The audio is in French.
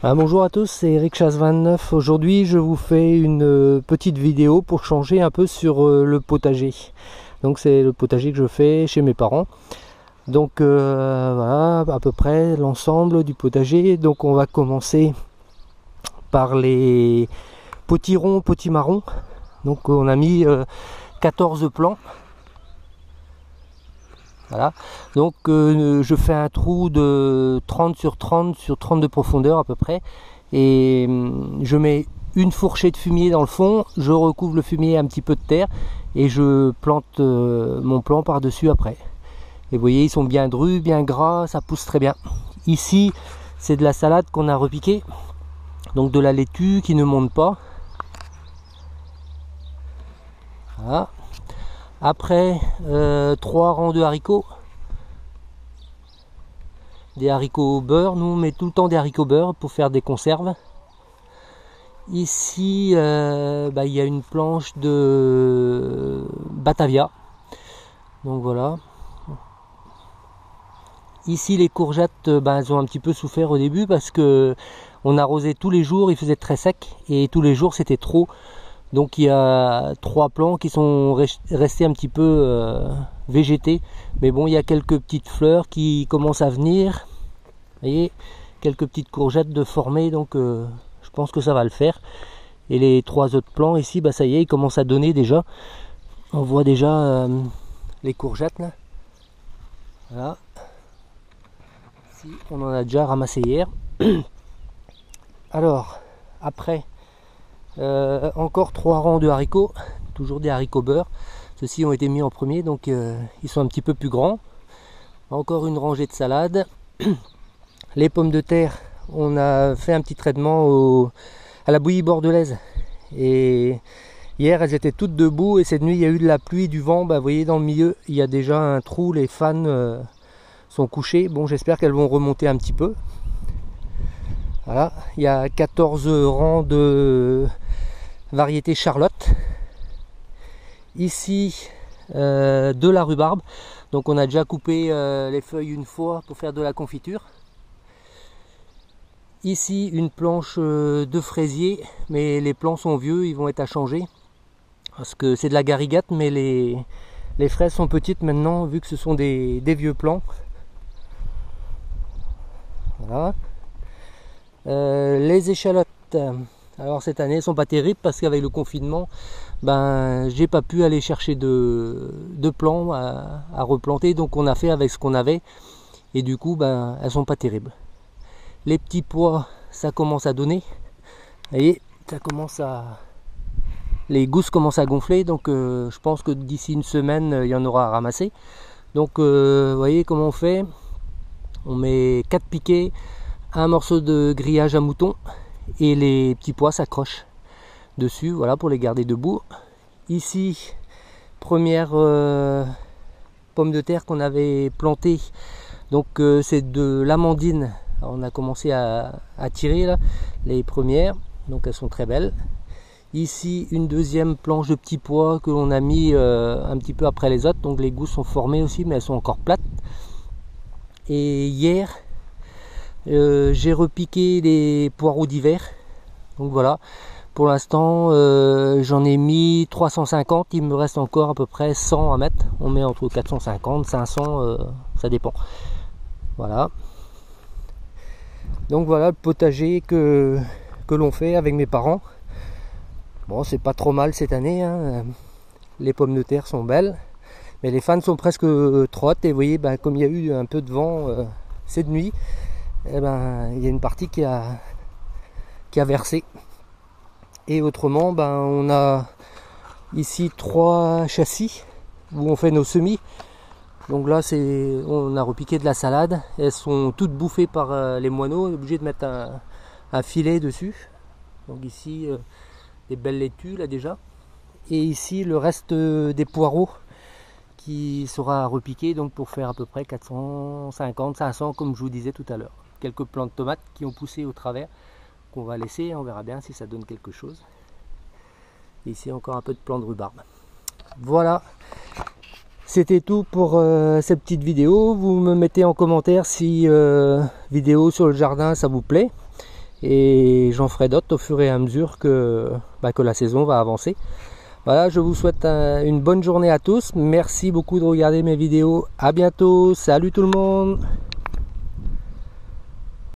Bonjour à tous, c'est Eric Chasse 29. Aujourd'hui je vous fais une petite vidéo pour changer un peu sur le potager. Donc c'est le potager que je fais chez mes parents. Donc voilà à peu près l'ensemble du potager. Donc on va commencer par les potirons, potimarrons. Donc on a mis 14 plants. Voilà, donc je fais un trou de 30 sur 30 sur 30 de profondeur à peu près, et je mets une fourchée de fumier dans le fond, je recouvre le fumier un petit peu de terre et je plante mon plant par dessus après. Et vous voyez, ils sont bien drus, bien gras, ça pousse très bien. Ici c'est de la salade qu'on a repiquée, donc de la laitue qui ne monte pas. Voilà. Après 3 rangs de haricots, des haricots beurre. Nous on met tout le temps des haricots beurre pour faire des conserves. Ici il y a une planche de Batavia, donc voilà. Ici les courgettes, elles ont un petit peu souffert au début parce que on arrosait tous les jours, il faisait très sec et tous les jours c'était trop. Donc il y a 3 plants qui sont restés un petit peu végétés. Mais bon, il y a quelques petites fleurs qui commencent à venir. Vous voyez, quelques petites courgettes de former, donc je pense que ça va le faire. Et les 3 autres plants ici, ça y est, ils commencent à donner déjà. On voit déjà les courgettes là. Voilà. Ici, on en a déjà ramassé hier. Alors, après... encore 3 rangs de haricots, toujours des haricots beurre. Ceux-ci ont été mis en premier, donc ils sont un petit peu plus grands. Encore une rangée de salade. Les pommes de terre, on a fait un petit traitement à la bouillie bordelaise. Et hier, elles étaient toutes debout et cette nuit, il y a eu de la pluie, du vent. Vous voyez, dans le milieu, il y a déjà un trou, les fans sont couchés. Bon, j'espère qu'elles vont remonter un petit peu. Voilà, il y a 14 rangs de variété Charlotte. Ici de la rhubarbe, donc on a déjà coupé les feuilles une fois pour faire de la confiture. Ici une planche de fraisier, mais les plants sont vieux, ils vont être à changer parce que c'est de la garigate, mais les fraises sont petites maintenant vu que ce sont des vieux plants. Voilà. Les échalotes, alors cette année elles sont pas terribles parce qu'avec le confinement, j'ai pas pu aller chercher de plants à replanter, donc on a fait avec ce qu'on avait et du coup elles sont pas terribles. Les petits pois, ça commence à donner, vous voyez, ça commence à, les gousses commencent à gonfler, donc je pense que d'ici une semaine il y en aura à ramasser. Donc vous voyez comment on fait, on met 4 piquets, un morceau de grillage à mouton et les petits pois s'accrochent dessus, voilà, pour les garder debout. Ici, première pomme de terre qu'on avait plantée, donc c'est de l'amandine. On a commencé à tirer là les premières, donc elles sont très belles. Ici une deuxième planche de petits pois que l'on a mis un petit peu après les autres, donc les gousses sont formées aussi mais elles sont encore plates. Et hier j'ai repiqué les poireaux d'hiver, donc voilà, pour l'instant j'en ai mis 350, il me reste encore à peu près 100 à mettre, on met entre 450, 500, ça dépend. Voilà, donc voilà le potager que l'on fait avec mes parents. Bon, c'est pas trop mal cette année, hein. Les pommes de terre sont belles, mais les fans sont presque trottes, et vous voyez, comme il y a eu un peu de vent cette nuit, il y a une partie qui a versé. Et autrement, on a ici 3 châssis où on fait nos semis. Donc là, on a repiqué de la salade. Elles sont toutes bouffées par les moineaux. On est obligé de mettre un filet dessus. Donc ici, des belles laitues là déjà. Et ici, le reste des poireaux qui sera repiqué, donc pour faire à peu près 450, 500 comme je vous disais tout à l'heure. Quelques plants de tomates qui ont poussé au travers, qu'on va laisser, on verra bien si ça donne quelque chose. Et ici encore un peu de plants de rhubarbe. Voilà, c'était tout pour cette petite vidéo. Vous me mettez en commentaire si vidéo sur le jardin ça vous plaît. et j'en ferai d'autres au fur et à mesure que la saison va avancer. Voilà, je vous souhaite une bonne journée à tous. Merci beaucoup de regarder mes vidéos. À bientôt. Salut tout le monde.